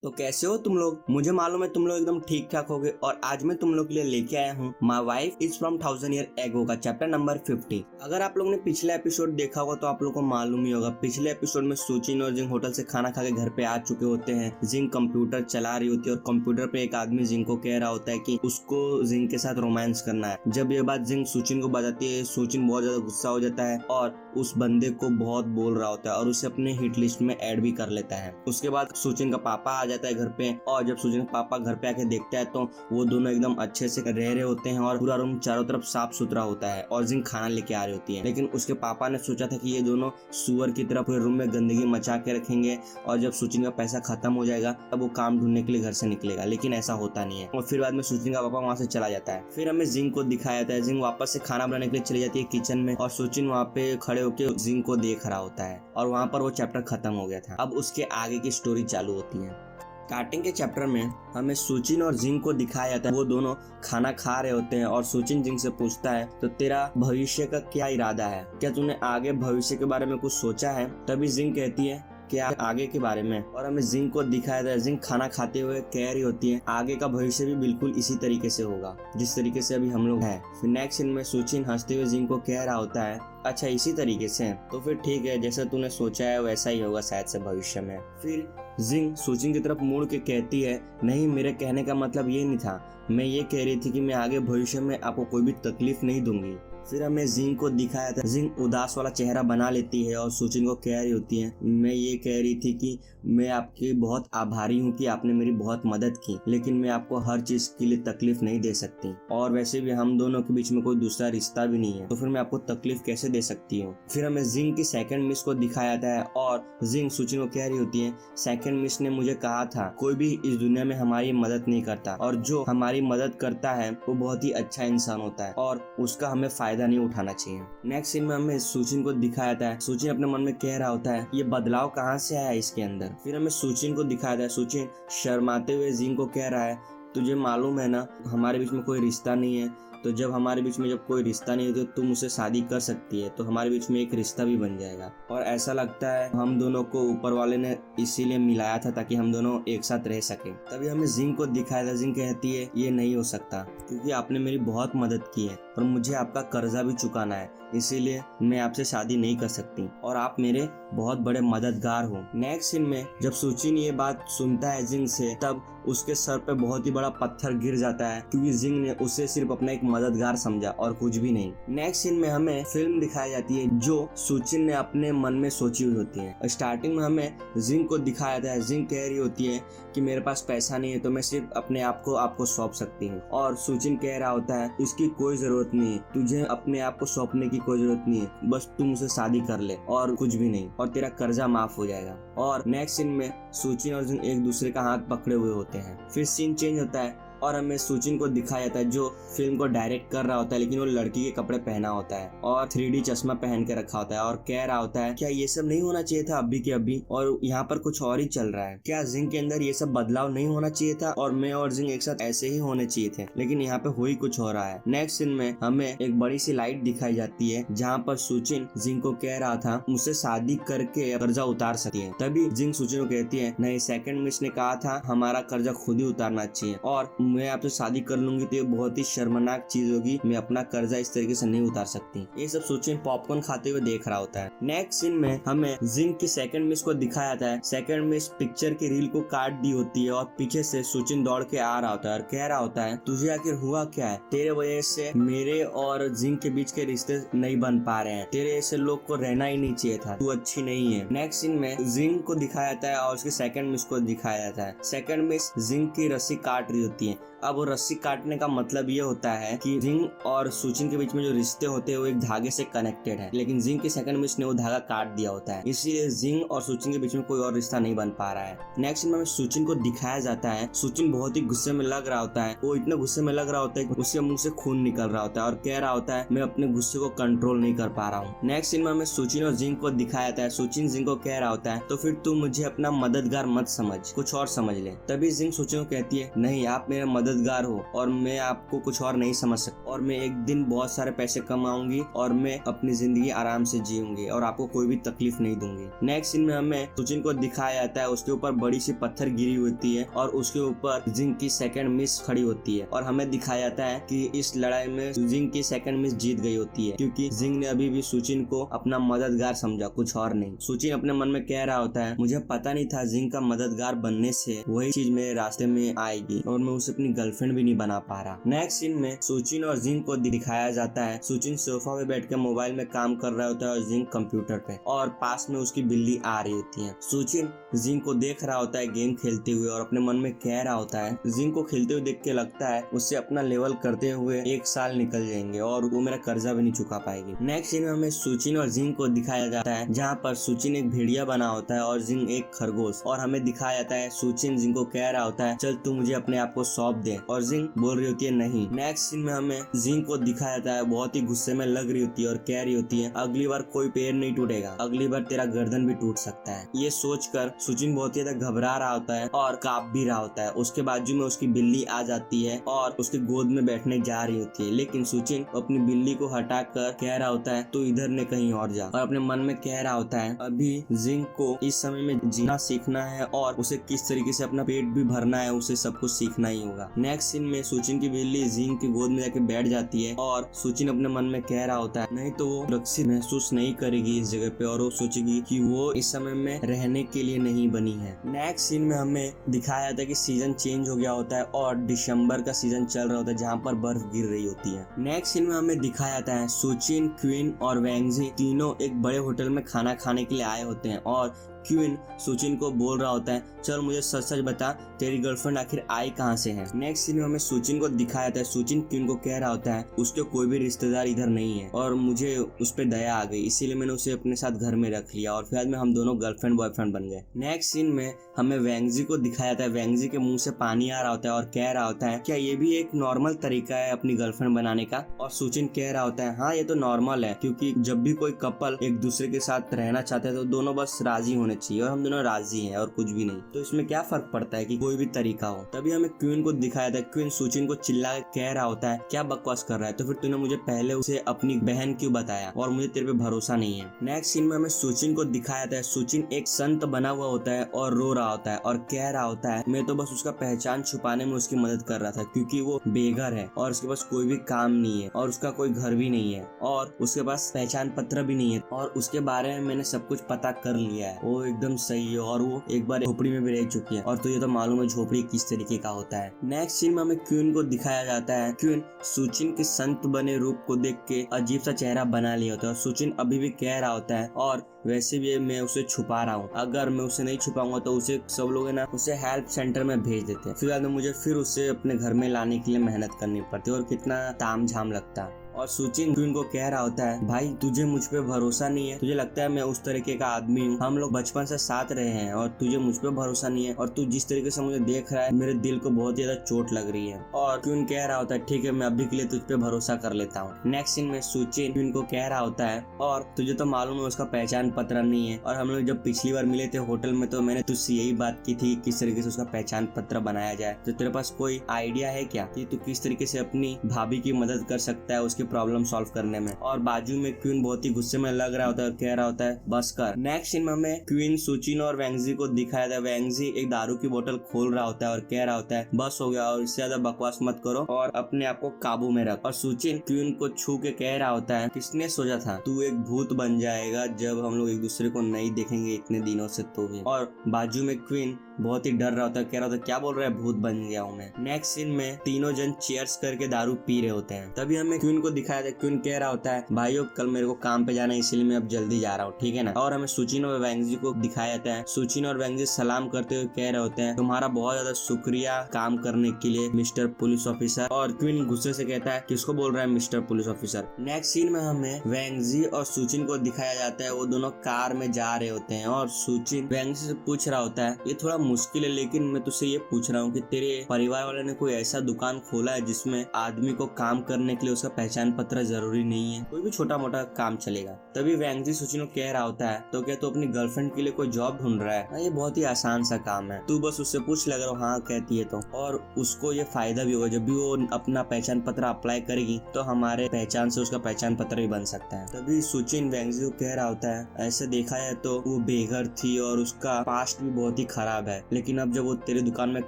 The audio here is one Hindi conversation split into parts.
तो कैसे हो तुम लोग। मुझे मालूम है तुम लोग एकदम ठीक ठाक होगे और आज मैं तुम लोग के लिए लेके आया हूँ my wife is from 1000 year ago का चैप्टर नंबर 50। अगर आप लोगों ने पिछला एपिसोड देखा होगा तो आप लोग को मालूम ही होगा। पिछले एपिसोड में सुचिन और जिंग होटल से खाना खा के घर पे आ चुके होते हैं। जिंग कंप्यूटर चला रही होती है और कंप्यूटर पे एक आदमी जिंग को कह रहा होता है कि उसको जिंग के साथ रोमांस करना है। जब ये बात जिंग सुचिन को बताती है, सुचिन बहुत ज्यादा गुस्सा हो जाता है और उस बंदे को बहुत बोल रहा होता है और उसे अपने हिट लिस्ट में ऐड भी कर लेता है। उसके बाद सुचिन का पापा आ जाता है घर पे और जब सुचिन का पापा घर पे आके देखता है तो वो दोनों एकदम अच्छे से रह रहे होते हैं और पूरा रूम चारों तरफ साफ सुथरा होता है और जिंग खाना लेके आ रही होती है। लेकिन उसके पापा ने सोचा था कि ये दोनों सुअर की तरह पूरे रूम में गंदगी मचा के रखेंगे और जब सुचिन का पैसा खत्म हो जाएगा तब वो काम ढूंढने के लिए घर से निकलेगा, लेकिन ऐसा होता नहीं है। और फिर बाद में सुचिन का पापा वहाँ से चला जाता है। फिर हमें जिंग को दिखाया जाता है। जिंग वापस से खाना बनाने के लिए चली जाती है किचन में और सुचिन वहाँ पे खड़े होकर जिंग को देख रहा होता है और वहाँ पर वो चैप्टर खत्म हो गया था। अब उसके आगे की स्टोरी चालू होती है। स्टार्टिंग के चैप्टर में हमें सुचिन और जिंग को दिखाया जाता है। वो दोनों खाना खा रहे होते हैं और सुचिन जिंग से पूछता है तो तेरा भविष्य का क्या इरादा है, क्या तूने आगे भविष्य के बारे में कुछ सोचा है। तभी जिंग कहती है कि आगे के बारे में, और हमें जिंग को दिखाया जाता है। जिंग खाना खाते हुए कह रही होती है आगे का भविष्य भी बिल्कुल इसी तरीके से होगा जिस तरीके से अभी हम लोग हैं। फिर नेक्स्ट सीन में सुचिन हंसते हुए जिंग को कह रहा होता है अच्छा इसी तरीके से, तो फिर ठीक है, जैसा तूने सोचा है वैसा ही होगा शायद से भविष्य में। फिर जिंग सुचिन की तरफ मुड़ के कहती है नहीं, मेरे कहने का मतलब ये नहीं था, मैं ये कह रही थी कि मैं आगे भविष्य में आपको कोई भी तकलीफ नहीं दूंगी। फिर हमें जिंग को दिखाया था। जिंग उदास वाला चेहरा बना लेती है और सुचिन को कह रही होती है मैं ये कह रही थी कि मैं आपकी बहुत आभारी हूँ कि आपने मेरी बहुत मदद की, लेकिन मैं आपको हर चीज के लिए तकलीफ नहीं दे सकती और वैसे भी हम दोनों के बीच में कोई दूसरा रिश्ता भी नहीं है, तो फिर मैं आपको तकलीफ कैसे दे सकती हूँ। फिर हमें जिंग की सेकंड मिस को दिखाया था और जिंग सुचिन को कह रही होती है सेकंड मिस ने मुझे कहा था कोई भी इस दुनिया में हमारी मदद नहीं करता और जो हमारी मदद करता है वो बहुत ही अच्छा इंसान होता है और उसका हमें फायदा नहीं उठाना चाहिए। नेक्स्ट सीन में हमें सुचिन को दिखाया था। सुचिन अपने मन में कह रहा होता है ये बदलाव कहाँ से आया इसके अंदर। फिर हमें सुचिन को दिखाया था। सुचिन शर्माते हुए जिंग को कह रहा है तुझे मालूम है ना हमारे बीच में कोई रिश्ता नहीं है, तो जब हमारे बीच में जब कोई रिश्ता नहीं है तो तुम मुझसे शादी कर सकती है, तो हमारे बीच में एक रिश्ता भी बन जाएगा। और ऐसा लगता है हम दोनों को ऊपर वाले ने इसीलिए मिलाया था ताकि हम दोनों एक साथ रह सके। तभी हमें जिंग को दिखाया था। जिंग कहती है ये नहीं हो सकता क्योंकि आपने मेरी बहुत मदद की है और मुझे आपका कर्जा भी चुकाना है, इसीलिए मैं आपसे शादी नहीं कर सकती और आप मेरे बहुत बड़े मददगार हो। नेक्स्ट सीन में जब सुचिन ये बात सुनता है जिंग से तब उसके सर पे बहुत ही बड़ा पत्थर गिर जाता है क्योंकि जिंग ने उसे सिर्फ अपना एक मददगार समझा और कुछ भी नहीं। नेक्स्ट सीन में हमें फिल्म दिखाई जाती है जो सुचिन ने अपने मन में सोची हुई होती है। स्टार्टिंग में हमें जिंग को दिखाया जाता है। जिंग कह रही होती है कि मेरे पास पैसा नहीं है तो मैं सिर्फ अपने आप को आपको सौंप सकती हूँ, और सुचिन कह रहा होता है इसकी कोई जरूरत नहीं है, तुझे अपने आप को सौंपने की कोई जरूरत नहीं है, बस तुम मुझसे शादी कर ले और कुछ भी नहीं और तेरा कर्जा माफ हो जाएगा। और नेक्स्ट सीन में सुचिन और जिंग एक दूसरे का हाथ पकड़े हुए होते हैं। फिर सीन चेंज होता है और हमें सुचिन को दिखाया जाता है जो फिल्म को डायरेक्ट कर रहा होता है, लेकिन वो लड़की के कपड़े पहना होता है और 3D चश्मा पहन के रखा होता है और कह रहा होता है क्या ये सब नहीं होना चाहिए था अभी के अभी, और यहाँ पर कुछ और ही चल रहा है। क्या जिंग के अंदर ये सब बदलाव नहीं होना चाहिए था और मैं और जिंग एक साथ ऐसे ही होने चाहिए थे, लेकिन यहाँ पे हो ही कुछ हो रहा है। नेक्स्ट सीन में हमें एक बड़ी सी लाइट दिखाई जाती है जहाँ पर सुचिन जिंग को कह रहा था मुझसे शादी करके कर्जा उतार सकती है। तभी जिंग सुचिन को कहती है नहीं, सेकंड मिस ने कहा था हमारा कर्जा खुद ही उतारना चाहिए और मैं आपसे शादी कर लूंगी तो ये बहुत ही शर्मनाक चीज होगी, मैं अपना कर्जा इस तरीके से नहीं उतार सकती। ये सब सुचिन पॉपकॉर्न खाते हुए देख रहा होता है। नेक्स्ट सीन में हमें जिंग की सेकंड मिस को दिखाया जाता है। सेकंड मिस पिक्चर की रील को काट दी होती है और पीछे से सुचिन दौड़ के आ रहा होता है और कह रहा होता है तुझे आखिर हुआ क्या है, तेरे वजह से मेरे और जिंग के बीच के रिश्ते नहीं बन पा रहे हैं, तेरे ऐसे लोग को रहना ही नहीं चाहिए था, तू अच्छी नहीं है। नेक्स्ट सीन में जिंग को दिखाया जाता है और उसकी सेकंड मिस को दिखाया जाता है। सेकंड मिस जिंग की रस्सी काट रही होती है। अब वो रस्सी काटने का मतलब ये होता है कि जिंग और सुचिन के बीच में जो रिश्ते होते हैं वो एक धागे से कनेक्टेड है, लेकिन जिंग की सेकंड मिस ने वो धागा काट दिया होता है, इसीलिए जिंग और सुचिन के बीच में कोई और रिश्ता नहीं बन पा रहा है। नेक्स्ट में सुचिन को दिखाया जाता है। सुचिन बहुत ही गुस्से में लग रहा होता है। वो इतना गुस्से में लग रहा होता है कि उसके मुंह से खून निकल रहा होता है और कह रहा होता है मैं अपने गुस्से को कंट्रोल नहीं कर पा रहा हूँ। नेक्स्ट सीन में हमें सुचिन और जिंग को दिखाया जाता है। सुचिन जिंग को कह रहा होता है तो फिर तू मुझे अपना मददगार मत समझ, कुछ और समझ ले। तभी जिंग सुचिन को कहती है नहीं, आप मेरे मेरे मददगार हो और मैं आपको कुछ और नहीं समझ सकता और मैं एक दिन बहुत सारे पैसे कमाऊंगी और मैं अपनी जिंदगी आराम से जीऊंगी और आपको कोई भी तकलीफ नहीं दूंगी। नेक्स्ट सीन में हमें सुचिन को दिखाया जाता है, उसके ऊपर बड़ी सी पत्थर गिरी होती है और उसके ऊपर जिंग की सेकंड मिस खड़ी होती है और हमें दिखाया जाता है कि इस लड़ाई में जिंग की सेकंड मिस जीत गई होती है क्योंकि जिंग ने अभी भी सुचिन को अपना मददगार समझा, कुछ और नहीं। सुचिन अपने मन में कह रहा होता है, मुझे पता नहीं था जिंग का मददगार बनने से वही चीज मेरे रास्ते में आएगी और मैं उसे अपनी गर्लफ्रेंड भी नहीं बना पा रहा। नेक्स्ट सीन में सुचिन और जिंग को दिखाया जाता है। सुचिन सोफा पे बैठ के मोबाइल में काम कर रहा होता है और जिंग कंप्यूटर पे और पास में उसकी बिल्ली आ रही होती है। सुचिन जिंग को देख रहा होता है गेम खेलते हुए और अपने मन में कह रहा होता है, जिंग को खेलते हुए देख के लगता है उससे अपना लेवल करते हुए 1 साल निकल जाएंगे और वो मेरा कर्जा भी नहीं चुका पाएगी। नेक्स्ट सीन में हमें सुचिन और जिंग को दिखाया जाता है जहाँ पर सुचिन एक भेड़िया बना होता है और जिंग एक खरगोश और हमें दिखाया जाता है सुचिन जिंग को कह रहा होता है, चल तू मुझे अपने आप को सौंप दे और जिंग बोल रही होती है नहीं। नेक्स्ट सीन में हमें जिंग को दिखाया जाता है बहुत ही गुस्से में लग रही होती है और कह रही होती है, अगली बार कोई पैर नहीं टूटेगा, अगली बार तेरा गर्दन भी टूट सकता है। ये सोचकर सुचिन बहुत ही ज्यादा घबरा रहा होता है और कांप भी रहा होता है। उसके बाजू में उसकी बिल्ली आ जाती है और उसके गोद में बैठने जा रही होती है, लेकिन सुचिन अपनी बिल्ली को हटाकर कह रहा होता है तू इधर ने कहीं और जा और अपने मन में कह रहा होता है अभी जिंग को इस समय में जीना सीखना है और उसे किस तरीके से अपना पेट भी भरना है, उसे सब कुछ सीखना ही होगा। नेक्स्ट सीन में सुचिन की बिल्ली जिंग की गोद में जाके बैठ जाती है और सुचिन अपने मन में कह रहा होता है नहीं तो वो सुरक्षित महसूस नहीं करेगी इस जगह पे और वो सोचेगी कि वो इस समय में रहने के लिए नहीं बनी है। नेक्स्ट सीन में हमें दिखाया जाता है कि सीजन चेंज हो गया होता है और दिसंबर का सीजन चल रहा होता है जहाँ पर बर्फ गिर रही होती है। नेक्स्ट सीन में हमें दिखाया जाता है सुचिन, क्वीन और वैंगजी तीनों एक बड़े होटल में खाना खाने के लिए आए होते हैं और क्वीन सुचिन को बोल रहा होता है, चल मुझे सच सच बता तेरी गर्लफ्रेंड आखिर आई कहाँ से है। नेक्स्ट सीन में हमें सुचिन को दिखाया जाता है, सुचिन क्वीन को कह रहा होता है उसके कोई भी रिश्तेदार इधर नहीं है और मुझे उस पर दया आ गई, इसीलिए मैंने उसे अपने साथ घर में रख लिया और फिर में हम दोनों गर्लफ्रेंड बॉयफ्रेंड बन गए। नेक्स्ट सीन में हमें वैंगजी को दिखाया जाता है, वैंगजी के मुंह से पानी आ रहा होता है और कह रहा होता है क्या ये भी एक नॉर्मल तरीका है अपनी गर्लफ्रेंड बनाने का। और सुचिन कह रहा होता है हाँ ये तो नॉर्मल है क्योंकि जब भी कोई कपल एक दूसरे के साथ रहना चाहते हैं तो दोनों बस राजी होने चाहिए और हम दोनों राजी हैं और कुछ भी नहीं, तो इसमें क्या फर्क पड़ता है कि कोई भी तरीका हो। तभी हमें क्वीन को दिखाया था, क्वीन सुचिन को चिल्ला के कह रहा होता है क्या बकवास कर रहा है, तो फिर तूने मुझे पहले उसे अपनी बहन क्यों बताया और मुझे तेरे पे भरोसा नहीं है। नेक्स्ट सीन में हमें सुचिन को दिखाया था, सुचिन एक संत बना हुआ होता है और रो रहा होता है और कह रहा होता है मैं तो बस उसका पहचान छुपाने में उसकी मदद कर रहा था क्योंकि वो बेघर है और उसके पास कोई भी काम नहीं है और उसका कोई घर भी नहीं है और उसके पास पहचान पत्र भी नहीं है और उसके बारे में मैंने सब कुछ पता कर लिया है, वो एकदम सही है और वो एक बार झोपड़ी में भी रह चुकी है और तुझे तो मालूम है झोपड़ी किस तरीके का होता है। नेक्स्ट सीन में हमें क्वीन को दिखाया जाता है, क्वीन सुचिन के संत बने रूप को देख के अजीब सा चेहरा बना लिया होता है और सुचिन अभी भी कह रहा होता है और वैसे भी मैं उसे छुपा रहा हूँ, अगर मैं उसे नहीं छुपाऊंगा तो उसे सब लोग है ना उसे हेल्प सेंटर में भेज देते हैं, फिर बाद में मुझे फिर उसे अपने घर में लाने के लिए मेहनत करनी पड़ती है और कितना ताम झाम लगता है। और सुचिन क्वीन को कह रहा होता है भाई तुझे मुझ पे भरोसा नहीं है, तुझे लगता है मैं उस तरीके का आदमी हूँ, हम लोग बचपन से साथ रहे हैं और तुझे मुझ पे भरोसा नहीं है और तू जिस तरीके से मुझे देख रहा है मेरे दिल को बहुत ज्यादा चोट लग रही है। और क्वीन कह रहा होता है ठीक है मैं अभी के लिए तुझ पे भरोसा कर लेता हूँ। नेक्स्ट सीन में सुचिन क्वीन को कह रहा होता है और तुझे तो मालूम है उसका पहचान पत्र नहीं है और हम लोग जब पिछली बार मिले थे होटल में तो मैंने तुझसे यही बात की थी किस तरीके से उसका पहचान पत्र बनाया जाए, तो तेरे पास कोई आइडिया है क्या कि तू किस तरीके से अपनी भाभी की मदद कर सकता है उसकी प्रॉब्लम सॉल्व करने में। और बाजू में क्वीन बहुत ही गुस्से में लग रहा होता है और कह रहा होता है बस कर। नेक्स्ट सीन में हमें क्वीन सुचिन और वैंगजी को दिखाया था, वैंगजी एक दारू की बोतल खोल रहा होता है और कह रहा होता है बस हो गया और इससे ज्यादा बकवास मत करो और अपने आप को काबू में रख। और सुचिन क्वीन को छू के कह रहा होता है किसने सोचा था तू एक भूत बन जाएगा जब हम लोग एक दूसरे को नहीं देखेंगे इतने दिनों से तो भी। और बाजू में क्वीन बहुत ही डर रहा होता है, कह रहा होता है क्या बोल रहा है भूत बन गया हूँ मैं। नेक्स्ट सीन में तीनों जन चीयर्स करके दारू पी रहे होते हैं, तभी हमें क्वीन को दिखाया था, क्वीन कह रहा होता है भाइयों कल मेरे को काम पे जाना है इसलिए मैं अब जल्दी जा रहा हूँ ठीक है ना। और हमें सुचिन और वैंगजी को दिखाया जाता है, सुचिन और वैंगजी सलाम करते हुए कह रहे होते हैं तुम्हारा बहुत ज्यादा शुक्रिया काम करने के लिए मिस्टर पुलिस ऑफिसर। और क्वीन गुस्से से कहता है किसको बोल रहा है mister police officer. Next scene में हमें वैंगजी और सुचिन को दिखाया जाता है, वो दोनों कार में जा रहे होते हैं और सुचिन वैंगजी से पूछ रहा होता है ये थोड़ा मुश्किल है लेकिन मैं तुझसे ये पूछ रहा हूँ कि तेरे परिवार वाले ने कोई ऐसा दुकान खोला है जिसमें आदमी को काम करने के लिए उसका पहचान पहचान पत्र जरूरी नहीं है, कोई भी छोटा मोटा काम चलेगा। तभी वैंगजी सुचिन को कह रहा होता है, तो क्या तू अपनी गर्लफ्रेंड के लिए कोई जॉब ढूंढ रहा है? ये बहुत ही आसान सा काम है, तू बस उससे पूछ ले, अगर हाँ कहती है तो। और उसको ये फायदा भी होगा, जब भी वो अपना पहचान पत्र अप्लाई करेगी तो हमारे पहचान से उसका पहचान पत्र भी बन सकता है। तभी सुचिन वैंगजी को कह रहा होता है, ऐसे देखा जाए तो वो बेघर थी और उसका पास्ट भी बहुत ही खराब है, लेकिन अब जब वो तेरी दुकान में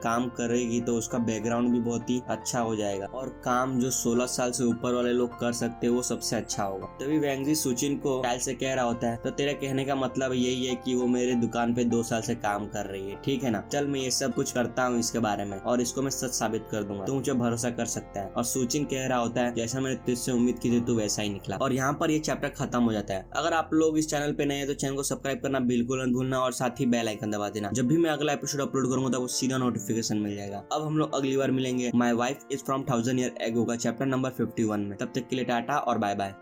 काम करेगी तो उसका बैकग्राउंड भी बहुत ही अच्छा हो जाएगा और काम जो 16 साल से ऊपर वाले लोग कर सकते हैं वो सबसे अच्छा होगा। तभी वैंगजी सुचिन को स्टाइल से कह रहा होता है, तो तेरे कहने का मतलब यही है कि वो मेरे दुकान पे 2 साल से काम कर रही है, ठीक है ना? चल मैं ये सब कुछ करता हूँ इसके बारे में और इसको मैं सच साबित कर दूंगा, तू मुझे भरोसा कर सकता है। और सुचिन कह रहा होता है, जैसा मैंने तुझसे उम्मीद की थी तू वैसा ही निकला। और यहाँ पर ये चैप्टर खत्म हो जाता है। अगर आप लोग इस चैनल पे नए हैं तो चैनल को सब्सक्राइब करना बिल्कुल मत भूलना और साथ ही बेल आइकन दबा देना। जब भी मैं अगला एपिसोड अपलोड करूंगा तो वो सीधा नोटिफिकेशन मिल जाएगा। अब हम लोग अगली बार मिलेंगे my wife is from 1000 year ago का चैप्टर नंबर 51 में। तब तक के लिए टाटा और बाय बाय।